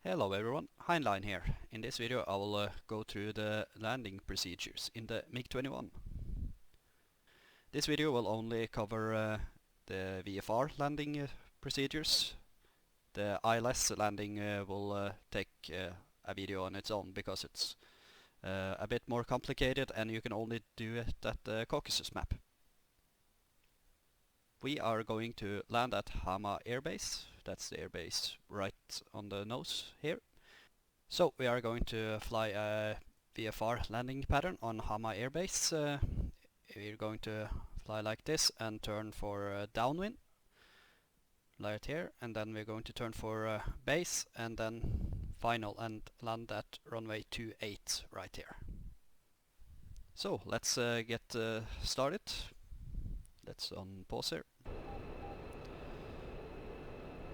Hello everyone, Heinlein here. In this video I will go through the landing procedures in the Mig-21. This video will only cover the VFR landing procedures. The ILS landing will take a video on its own because it's a bit more complicated and you can only do it at the Caucasus map. We are going to land at Hama Air Base. That's the air base right on the nose here. So we are going to fly a VFR landing pattern on Hama Air Base. We're going to fly like this and turn for downwind right here, and then we're going to turn for base and then final and land at runway 28 right here. So let's get started. Let's on pause here.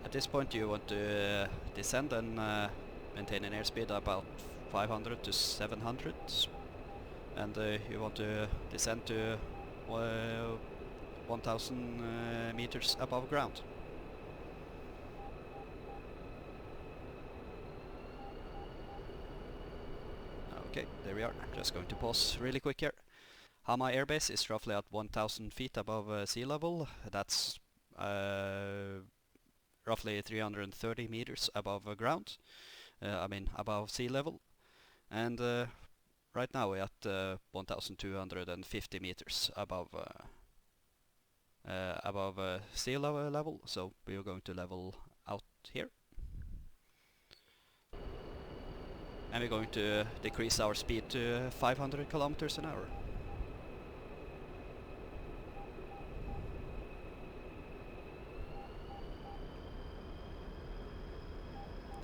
At this point you want to descend and maintain an airspeed about 500 to 700, and you want to descend to 1000 meters above ground. Okay, there we are. Just going to pause really quick here. Hama Air Base is roughly at 1000 feet above sea level. That's roughly 330 meters above ground. Above sea level. And right now we're at 1250 meters above sea level, so we're going to level out here. And we're going to decrease our speed to 500 kilometers an hour.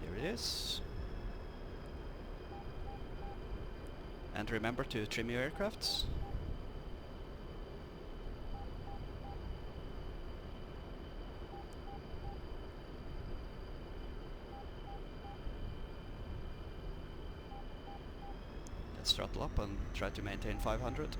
There it is. And remember to trim your aircrafts. Let's throttle up and try to maintain 500.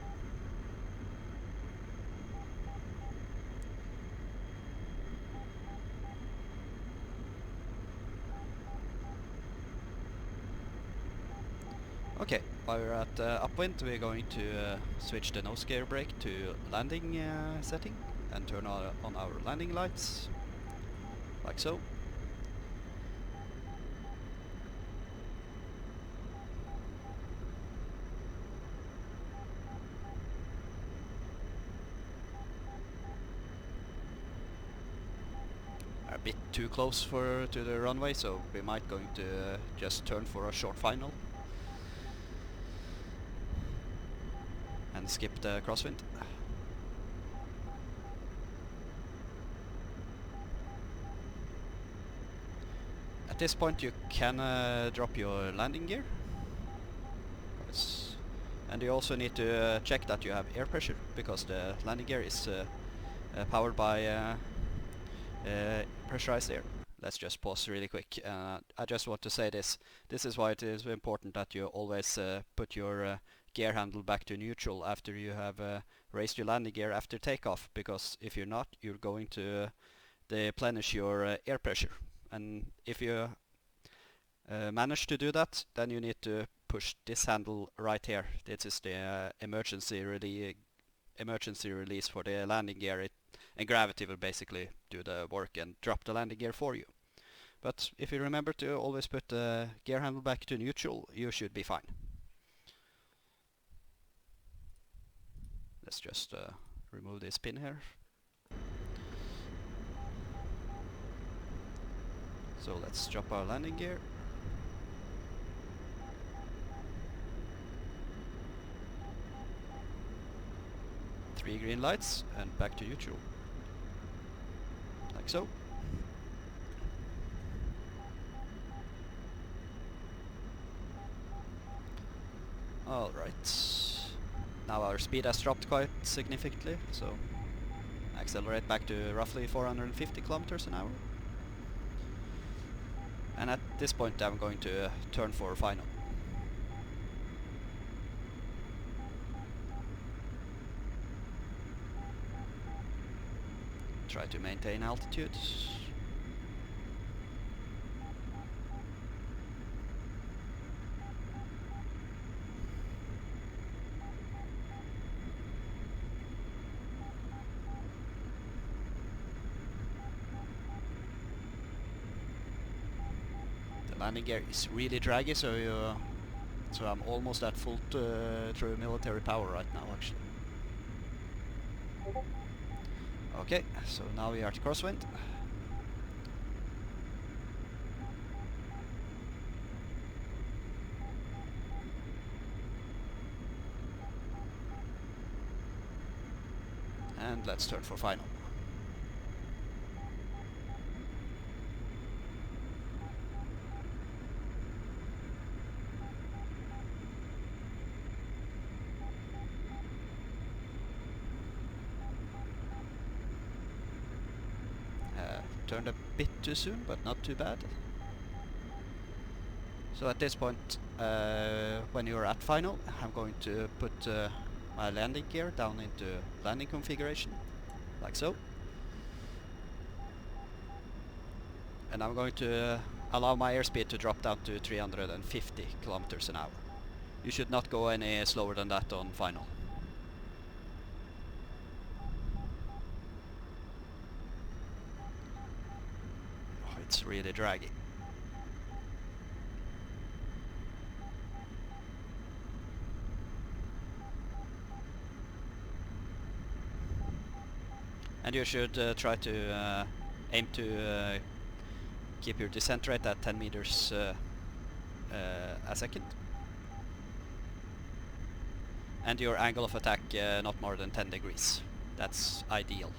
Okay, while we're at upwind, we're going to switch the nose gear brake to landing setting and turn on our landing lights, like so. A bit too close to the runway, so we might going to just turn for a short final and skip the crosswind. At this point you can drop your landing gear, and you also need to check that you have air pressure, because the landing gear is powered by pressurized air. Let's just pause really quick. I just want to say this is why it is important that you always put your gear handle back to neutral after you have raised your landing gear after takeoff, because if you're not, you're going to deplenish your air pressure, and if you manage to do that, then you need to push this handle right here. This is the emergency release for the landing gear, and gravity will basically do the work and drop the landing gear for you. But if you remember to always put the gear handle back to neutral, you should be fine. Let's just remove this pin here. So let's drop our landing gear. Three green lights and back to neutral. Like so. Alright. Now our speed has dropped quite significantly, so accelerate back to roughly 450 kilometers an hour. And at this point I'm going to turn for final. Try to maintain altitude. Landing gear is really draggy, so I'm almost at full through military power right now, actually. Okay, so now we are at crosswind. And let's turn for final. Turned a bit too soon, but not too bad. So at this point, when you're at final, I'm going to put my landing gear down into landing configuration, like so. And I'm going to allow my airspeed to drop down to 350 kilometers an hour. You should not go any slower than that on final. Oh, it's really draggy. And you should try to aim to keep your descent rate at 10 meters a second. And your angle of attack not more than 10 degrees. That's ideal.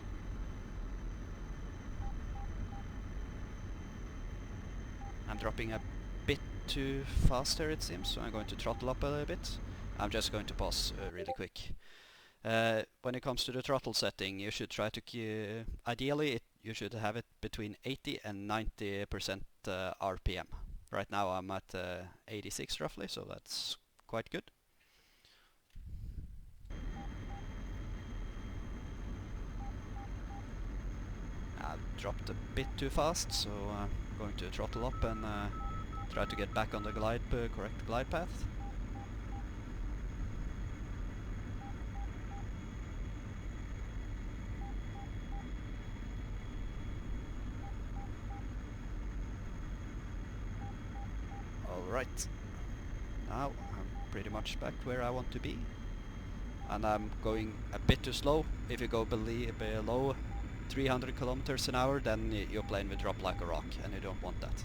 I'm dropping a bit too fast here, it seems, so I'm going to throttle up a little bit. I'm just going to pause really quick. When it comes to the throttle setting, you should try to ideally you should have it between 80 and 90% RPM. Right now I'm at 86 roughly, so that's quite good. I've dropped a bit too fast, so I'm going to throttle up and try to get back on the correct glide path. Alright, now I'm pretty much back where I want to be, and I'm going a bit too slow. If you go below 300 kilometers an hour, then your plane will drop like a rock, and you don't want that.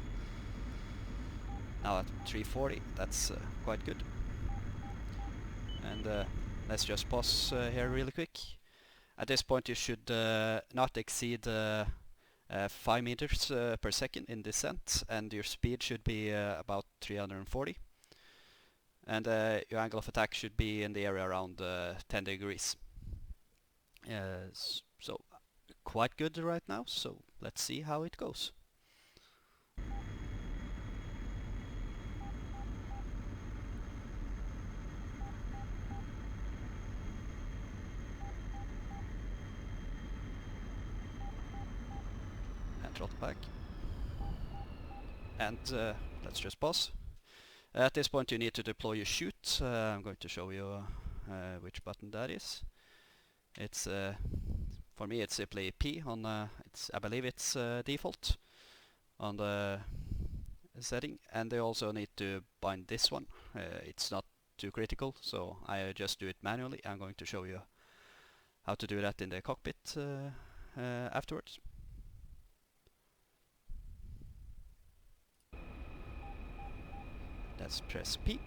Now at 340, that's quite good. And let's just pause here really quick. At this point you should not exceed 5 meters per second in descent, and your speed should be about 340. And your angle of attack should be in the area around 10 degrees. So quite good right now, so let's see how it goes. And throttle back. And let's just pause. At this point you need to deploy your chute. I'm going to show you which button that is. It's for me it's simply P on I believe it's default on the setting, and they also need to bind this one. It's not too critical, so I just do it manually. I'm going to show you how to do that in the cockpit afterwards. Let's press P.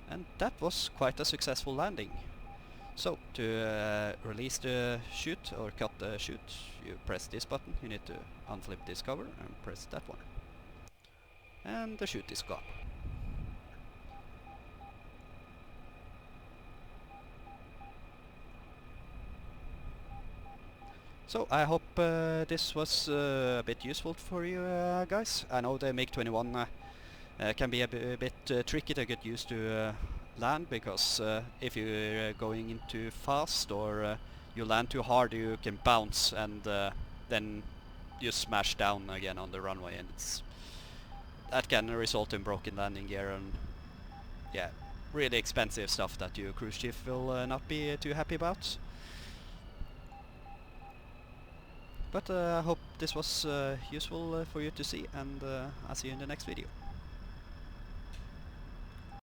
And that was quite a successful landing. So to release the chute or cut the chute, you press this button. You need to unflip this cover and press that one. And the chute is gone. So I hope this was a bit useful for you guys. I know the Mig-21 can be a bit tricky to get used to land, because if you're going in too fast or you land too hard, you can bounce, and then you smash down again on the runway, and that can result in broken landing gear, and yeah, really expensive stuff that your cruise chief will not be too happy about. But I hope this was useful for you to see, and I'll see you in the next video.